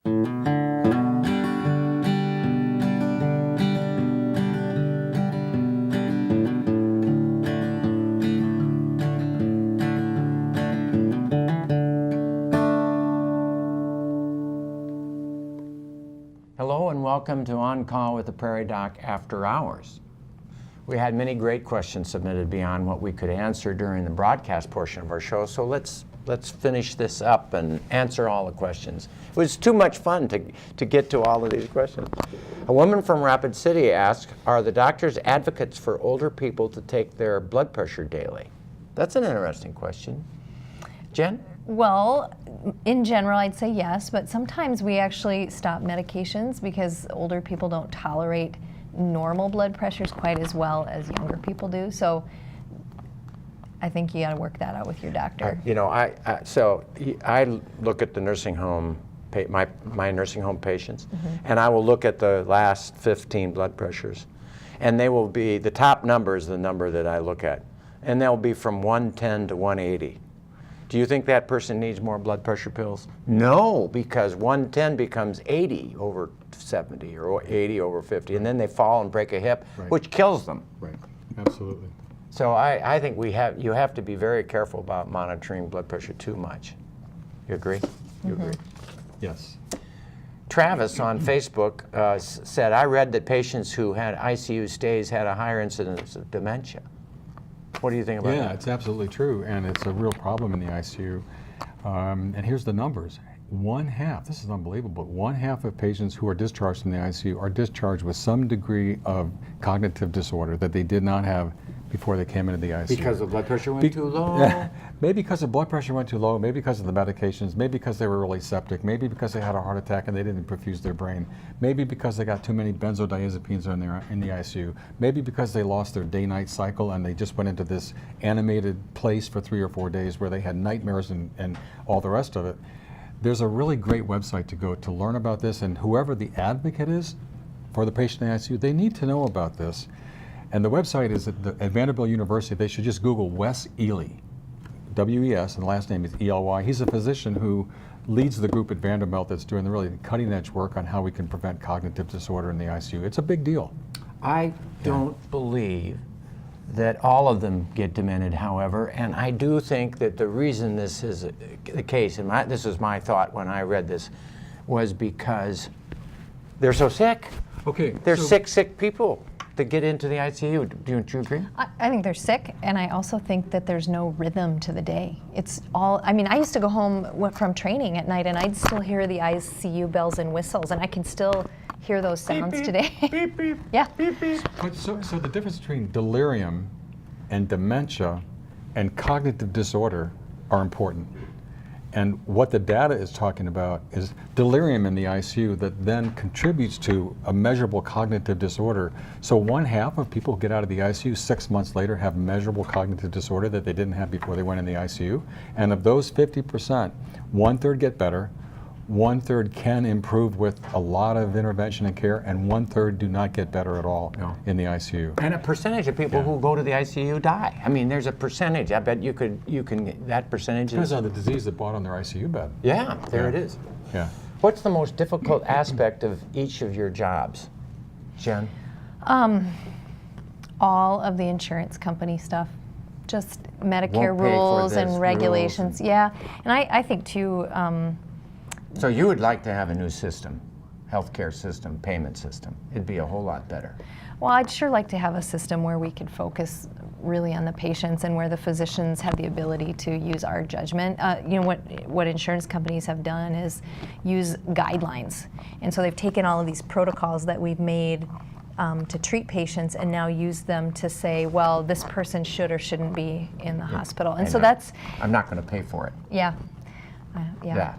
Hello and welcome to On Call with the Prairie Doc After Hours. We had many great questions submitted beyond what we could answer during the broadcast portion of our show, so let's finish this up and answer all the questions. It was too much fun to get to all of these questions. A woman from Rapid City asked, are the doctors advocates for older people to take their blood pressure daily? That's an interesting question. Jen? Well, in general, I'd say yes, but sometimes we actually stop medications because older people don't tolerate normal blood pressures quite as well as younger people do. So I think you got to work that out with your doctor. I look at the nursing home, my nursing home patients, and I will look at the last 15 blood pressures, and they will be, the top number is the number that I look at, and they'll be from 110 to 180. Do you think that person needs more blood pressure pills? No, because 110 becomes 80 over 70 or 80 over 50, and then they fall and break a hip, which kills them. Right, absolutely. So I think you have to be very careful about monitoring blood pressure too much. You agree? You agree? Yes. Travis on Facebook said, I read that patients who had ICU stays had a higher incidence of dementia. What do you think about that? Yeah, it's absolutely true, and it's a real problem in the ICU. And here's the numbers. This is unbelievable, 1/2 of patients who are discharged from the ICU are discharged with some degree of cognitive disorder that they did not have before they came into the ICU. Because the blood pressure went too low? Maybe because the blood pressure went too low, maybe because of the medications, maybe because they were really septic, maybe because they had a heart attack and they didn't perfuse their brain, maybe because they got too many benzodiazepines in the ICU, maybe because they lost their day-night cycle and they just went into this animated place for 3 or 4 days where they had nightmares and all the rest of it. There's a really great website to go to learn about this, and whoever the advocate is for the patient in the ICU, they need to know about this. And the website is at Vanderbilt University. They should just Google Wes Ely, W-E-S, and the last name is E-L-Y. He's a physician who leads the group at Vanderbilt that's doing the really cutting edge work on how we can prevent cognitive disorder in the ICU. It's a big deal. I don't believe that all of them get demented, however, and I do think that the reason this is the case, and this is my thought when I read this, was because they're so sick. Okay. They're sick people that get into the ICU. Don't you agree? I think they're sick, and I also think that there's no rhythm to the day. It's all, I mean, I used to go home from training at night, and I'd still hear the ICU bells and whistles, and I can still hear those sounds beep, today. Beep, beep. Yeah. Beep, beep. But so the difference between delirium and dementia and cognitive disorder are important. And what the data is talking about is delirium in the ICU that then contributes to a measurable cognitive disorder. So 1/2 of people who get out of the ICU 6 months later have measurable cognitive disorder that they didn't have before they went in the ICU. And of those 50%, 1/3 get better, 1/3 can improve with a lot of intervention and care, and 1/3 do not get better at all in the ICU. And a percentage of people who go to the ICU die. I mean, there's a percentage. I bet you can that percentage Depends is... on the disease that brought on their ICU bed. Yeah, there it is. Yeah. What's the most difficult aspect of each of your jobs, Jen? All of the insurance company stuff. Just Medicare Won't pay for rules this, and regulations. Yeah, and I think too, So you would like to have a new system, healthcare system, payment system. It'd be a whole lot better. well, I'd sure like to have a system where we could focus really on the patients and where the physicians have the ability to use our judgment. You know, what insurance companies have done is use guidelines. And so they've taken all of these protocols that we've made to treat patients and now use them to say, well, this person should or shouldn't be in the hospital. And so that's... I'm not going to pay for it. Yeah. Yeah.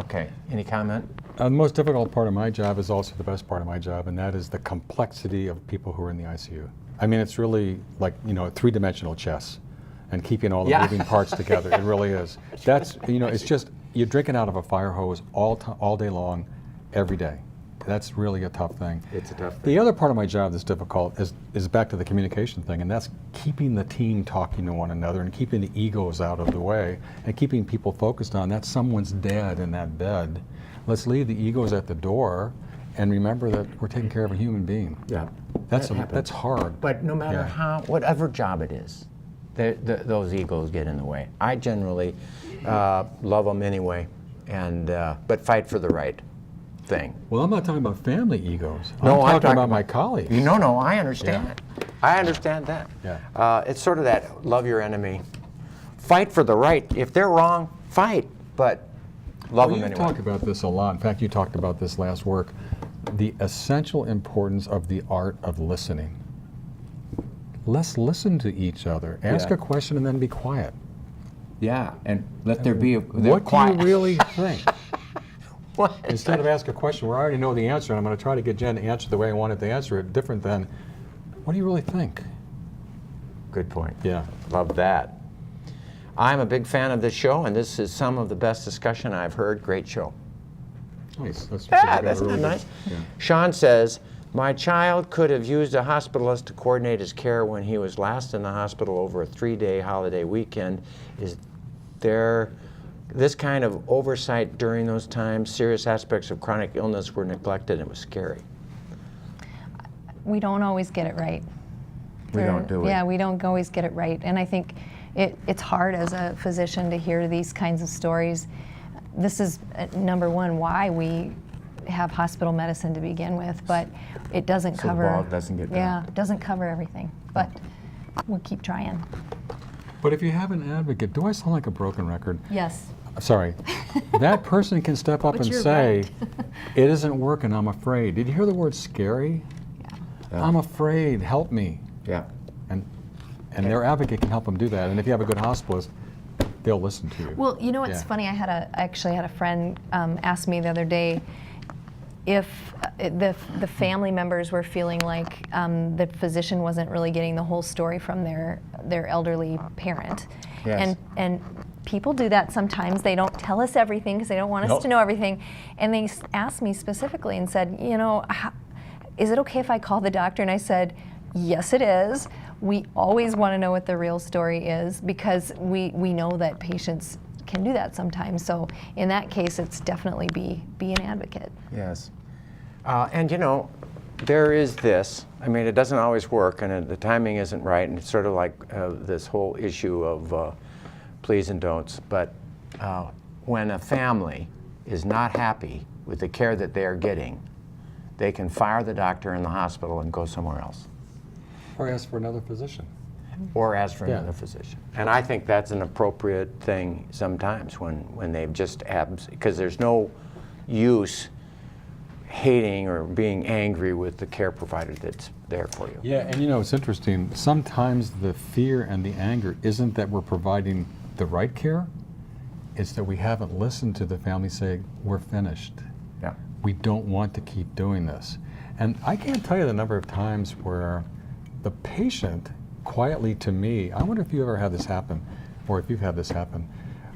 Okay. Any comment? The most difficult part of my job is also the best part of my job, and that is the complexity of people who are in the ICU. I mean, it's really like, you know, 3-dimensional chess and keeping all the moving parts together. It really is. That's, you know, it's just, you're drinking out of a fire hose all day long, every day. That's really a tough thing. It's a tough thing. The other part of my job that's difficult is back to the communication thing, and that's keeping the team talking to one another and keeping the egos out of the way and keeping people focused on that someone's dead in that bed Let's leave the egos at the door and remember that we're taking care of a human being. Yeah. That's hard. But no matter Yeah. whatever job it is, those egos get in the way. I generally love them anyway, and but fight for the right thing. Well, I'm not talking about family egos. No, I'm talking about my colleagues. No, I understand. I understand that. Yeah. It's sort of that love your enemy. Fight for the right. If they're wrong, fight, but love them You anyway. talk about this a lot. In fact, you talked about this last work. The essential importance of the art of listening. Let's listen to each other. Ask Yeah. a question and then be quiet. Yeah, and let there be a What quiet. do you really think? What? Instead of ask a question where I already know the answer and I'm going to try to get Jen to answer the way I wanted to answer it, different than, what do you really think? Good point. Yeah. Love that. I'm a big fan of this show, and this is some of the best discussion I've heard. Great show. Nice. That's That's really not nice. good. Yeah. Sean says, my child could have used a hospitalist to coordinate his care when he was last in the hospital over a 3-day holiday weekend. Is there this kind of oversight during those times? Serious aspects of chronic illness were neglected. It was scary. We don't always get it right. We don't, do we? Yeah, we don't always get it right. And I think it's hard as a physician to hear these kinds of stories. This is, number one, why we have hospital medicine to begin with, but it doesn't So the cover. ball doesn't get Yeah, dropped. it doesn't cover everything, but we'll keep trying. But if you have an advocate, do I sound like a broken record? Yes. Sorry. That person can step up But and you're say, right. it isn't working, I'm afraid. Did you hear the word scary? Yeah. I'm afraid, help me. Yeah. And their advocate can help them do that. And if you have a good hospitalist, they'll listen to you. Well, you know what's Yeah. funny? I actually had a friend ask me the other day if the family members were feeling like the physician wasn't really getting the whole story from their elderly parent. Yes. And people do that sometimes. They don't tell us everything because they don't want us Nope. to know everything. And they asked me specifically and said, is it okay if I call the doctor? And I said, yes, it is. We always want to know what the real story is because we know that patients can do that sometimes. So in that case, it's definitely be an advocate. Yes. And there is this. I mean, it doesn't always work, and the timing isn't right, and it's sort of like this whole issue of please and don'ts. But when a family is not happy with the care that they are getting, they can fire the doctor in the hospital and go somewhere else. Or ask for another physician. Or ask for Yeah. another physician. And I think that's an appropriate thing sometimes when they've just because there's no use hating or being angry with the care provider that's there for you. Yeah, and it's interesting. Sometimes the fear and the anger isn't that we're providing the right care, it's that we haven't listened to the family say, we're finished. Yeah. We don't want to keep doing this. And I can't tell you the number of times where the patient quietly to me, I wonder if you ever had this happen, or if you've had this happen,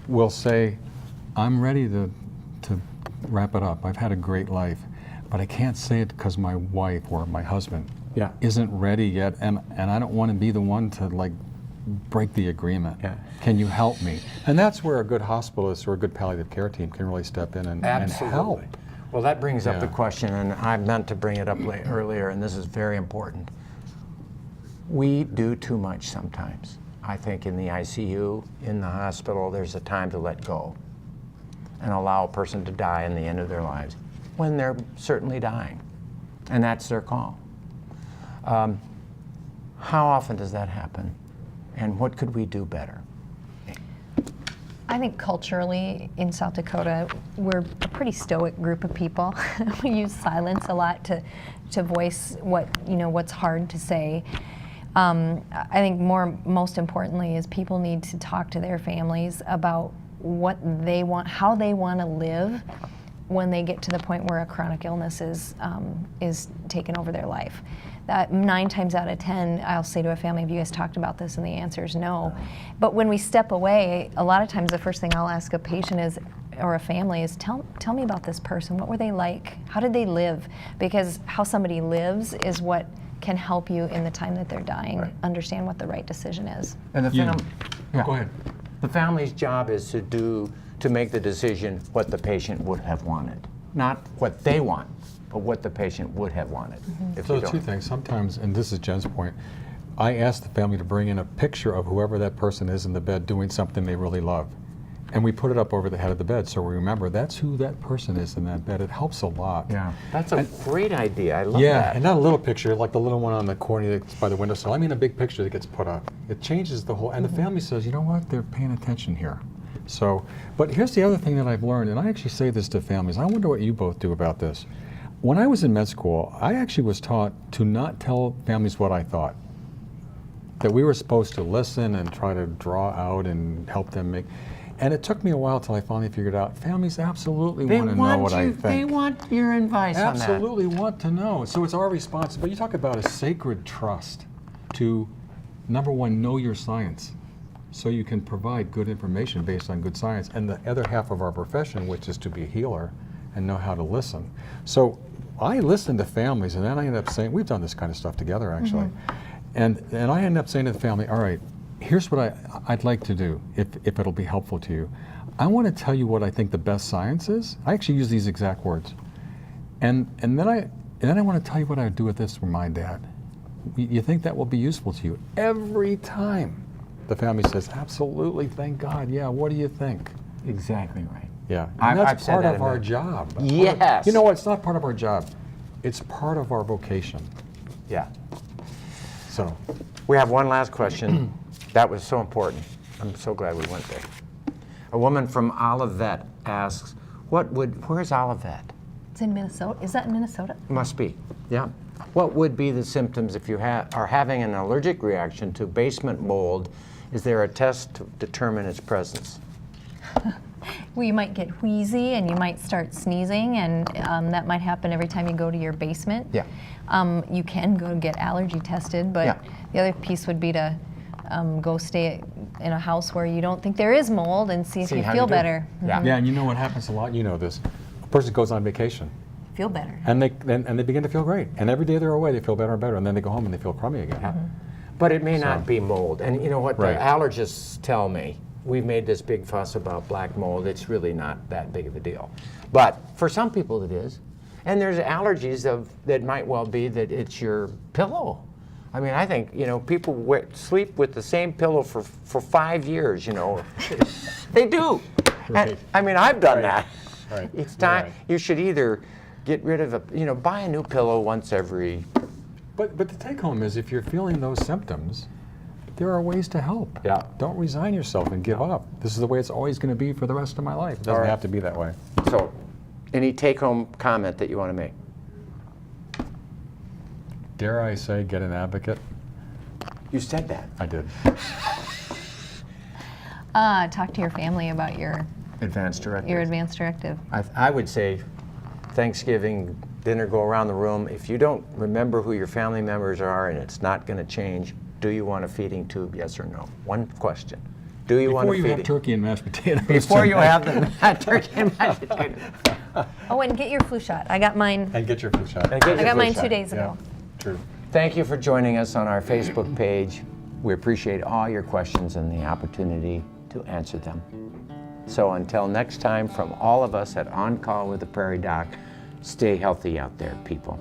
will say, I'm ready to wrap it up. I've had a great life, but I can't say it because my wife or my husband Yeah. isn't ready yet, and I don't want to be the one to break the agreement. Yeah. Can you help me? And that's where a good hospitalist or a good palliative care team can really step in and help. Well, that brings up the Yeah. question, and I meant to bring it up earlier, and this is very important. We do too much sometimes. I think in the ICU, in the hospital, there's a time to let go and allow a person to die in the end of their lives when they're certainly dying, and that's their call. How often does that happen, and what could we do better? I think culturally in South Dakota, we're a pretty stoic group of people. We use silence a lot to voice what's hard to say. I think most importantly is people need to talk to their families about what they want, how they want to live when they get to the point where a chronic illness is taken over their life. That 9 times out of 10, I'll say to a family, have you guys talked about this? And the answer is no. But when we step away, a lot of times the first thing I'll ask a patient is, or a family is, tell me about this person. What were they like? How did they live? Because how somebody lives is what can help you in the time that they're dying, Right. understand what the right decision is. And the Go ahead. The family's job is to make the decision what the patient would have wanted. not what they want, but what the patient would have wanted. If So you two don't. things. Sometimes, and this is Jen's point, I ask the family to bring in a picture of whoever that person is in the bed doing something they really love. And we put it up over the head of the bed so we remember that's who that person is in that bed. It helps a lot. Yeah, that's a great idea. I love Yeah, that. and not a little picture like the little one on the corner that's by the windowsill. I mean a big picture that gets put up. It changes the whole, and the family says, you know what, they're paying attention here. So, but here's the other thing that I've learned, and I actually say this to families. I wonder what you both do about this. When I was in med school, I actually was taught to not tell families what I thought. That we were supposed to listen and try to draw out and help them make. And it took me a while till I finally figured out families absolutely They want to know what I you. think. They want your advice on that. Absolutely want to know. So it's our responsibility. You talk about a sacred trust to, number one, know your science, so you can provide good information based on good science. And the other half of our profession, which is to be a healer and know how to listen. So I listen to families, and then I end up saying, we've done this kind of stuff together actually, and I end up saying to the family, all right, here's what I'd like to do, if it'll be helpful to you. I want to tell you what I think the best science is. I actually use these exact words. And then I want to tell you what I would do with this for my dad. You think that will be useful to you? Every time the family says, absolutely, thank God, yeah, what do you think? Exactly right. Yeah, I've and that's said part that of in our my- job. Yes. You know what, it's not part of our job. It's part of our vocation. Yeah. So, We have one last question. That was so important. I'm so glad we went there. A woman from Olivet asks, where's Olivet? It's in Minnesota. Is that in Minnesota? Must be, yeah. What would be the symptoms if you are having an allergic reaction to basement mold? Is there a test to determine its presence? Well, you might get wheezy and you might start sneezing, and that might happen every time you go to your basement. Yeah. You can go get allergy tested, but Yeah. the other piece would be to go stay in a house where you don't think there is mold and see if you how feel do. better. Yeah. yeah, and you know what happens a lot, you know this. A person goes on vacation, Feel better. and they begin to feel great. And every day they're away, they feel better and better, and then they go home and they feel crummy again. But it may not be mold. And you know what Right. the allergists tell me? We've made this big fuss about black mold. It's really not that big of a deal. But for some people it is. And there's allergies that might well be that it's your pillow. I mean, I think, people sleep with the same pillow for 5 years, They do. Right. And, I mean, I've done that. Right. It's time. Right. You should either get rid of buy a new pillow once every. But the take home is, if you're feeling those symptoms, there are ways to help. Yeah. Don't resign yourself and give up. This is the way it's always going to be for the rest of my life. It doesn't All right. have to be that way. So, any take-home comment that you want to make? Dare I say, get an advocate? You said that. I did. Talk to your family about your Advanced directive. advance directive. I would say Thanksgiving dinner, go around the room. If you don't remember who your family members are and it's not going to change, do you want a feeding tube, yes or no? One question. Do you want a Before you feeding have turkey and mashed potatoes. Before you have the turkey and mashed potatoes. Oh, and get your flu shot. I got mine. And get your flu shot. And get I your got flu mine shot. 2 days Yeah, ago. true. Thank you for joining us on our Facebook page. We appreciate all your questions and the opportunity to answer them. So until next time, from all of us at On Call with the Prairie Doc, stay healthy out there, people.